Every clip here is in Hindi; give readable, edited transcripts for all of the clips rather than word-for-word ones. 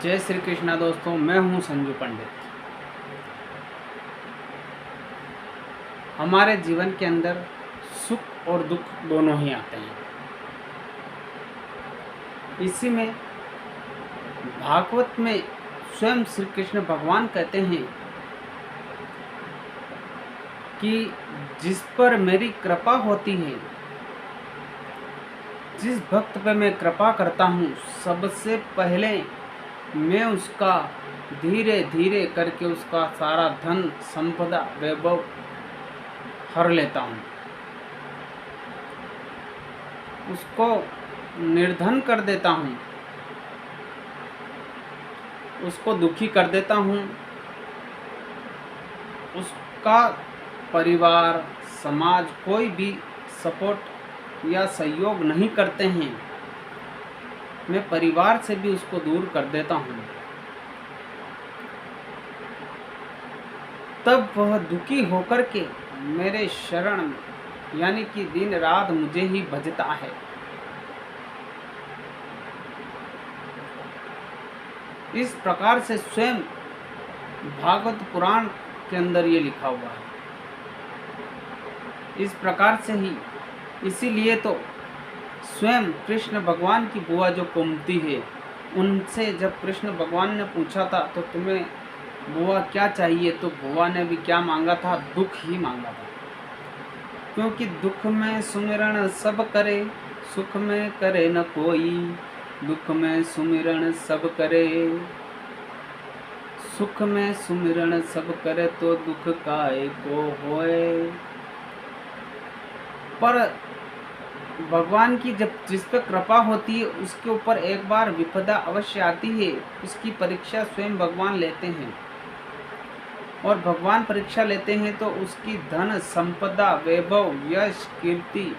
जय श्री कृष्णा दोस्तों, मैं हूं संजू पंडित। हमारे जीवन के अंदर सुख और दुख दोनों ही आते हैं। इसी में भागवत में स्वयं श्री कृष्ण भगवान कहते हैं कि जिस पर मेरी कृपा होती है, जिस भक्त पे मैं कृपा करता हूँ, सबसे पहले मैं उसका धीरे धीरे करके उसका सारा धन संपदा वैभव हर लेता हूँ, उसको निर्धन कर देता हूँ, उसको दुखी कर देता हूँ। उसका परिवार समाज कोई भी सपोर्ट या सहयोग नहीं करते हैं, मैं परिवार से भी उसको दूर कर देता हूँ। तब वह दुखी होकर के मेरे शरण में यानी कि दिन रात मुझे ही भजता है। इस प्रकार से स्वयं भागवत पुराण के अंदर ये लिखा हुआ है। इस प्रकार से ही, इसीलिए तो स्वयं कृष्ण भगवान की बुआ जो कुंती है, उनसे जब कृष्ण भगवान ने पूछा था तो तुम्हें बुआ क्या चाहिए, तो बुआ ने भी क्या मांगा था? दुख ही मांगा था। क्योंकि दुख में सुमिरन सब करे, सुख में करे न कोई। दुख में सुमिरन सब करे, सुख में सुमिरन सब करे, तो दुख काहे को होए। पर भगवान की जब जिस पे कृपा होती है, उसके ऊपर एक बार विपदा अवश्य आती है। उसकी परीक्षा स्वयं भगवान लेते हैं, और भगवान परीक्षा लेते हैं तो उसकी धन संपदा वैभव यश कीर्ति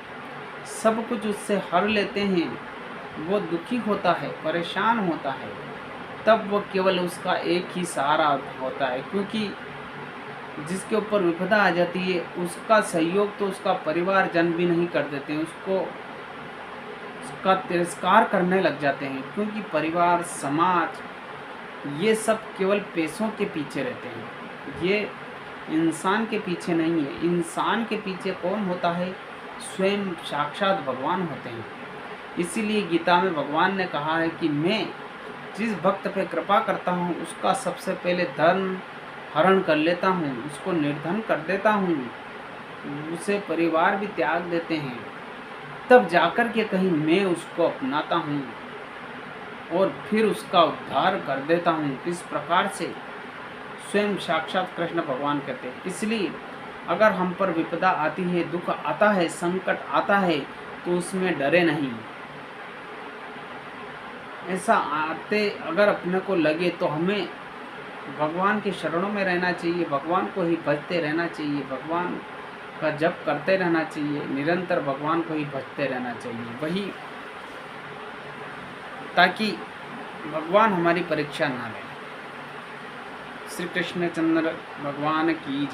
सब कुछ उससे हर लेते हैं। वो दुखी होता है, परेशान होता है, तब वो केवल उसका एक ही सहारा होता है। क्योंकि जिसके ऊपर विपदा आ जाती है, उसका सहयोग तो उसका परिवार जन भी नहीं कर देते हैं, उसका तिरस्कार करने लग जाते हैं। क्योंकि परिवार समाज ये सब केवल पैसों के पीछे रहते हैं, ये इंसान के पीछे नहीं है। इंसान के पीछे कौन होता है? स्वयं साक्षात भगवान होते हैं। इसीलिए गीता में भगवान ने कहा है कि मैं जिस भक्त पे कृपा करता हूँ, उसका सबसे पहले धन हरण कर लेता हूँ, उसको निर्धन कर देता हूँ, उसे परिवार भी त्याग देते हैं, तब जाकर के कहीं मैं उसको अपनाता हूँ और फिर उसका उद्धार कर देता हूँ। इस प्रकार से स्वयं साक्षात कृष्ण भगवान कहते हैं। इसलिए अगर हम पर विपदा आती है, दुख आता है, संकट आता है, तो उसमें डरे नहीं। ऐसा आते अगर अपने को लगे तो हमें भगवान के शरणों में रहना चाहिए, भगवान को ही भजते रहना चाहिए, भगवान का जप करते रहना चाहिए, निरंतर भगवान को ही भजते रहना चाहिए। वही, ताकि भगवान हमारी परीक्षा ना लें। श्री कृष्ण चंद्र भगवान की जय।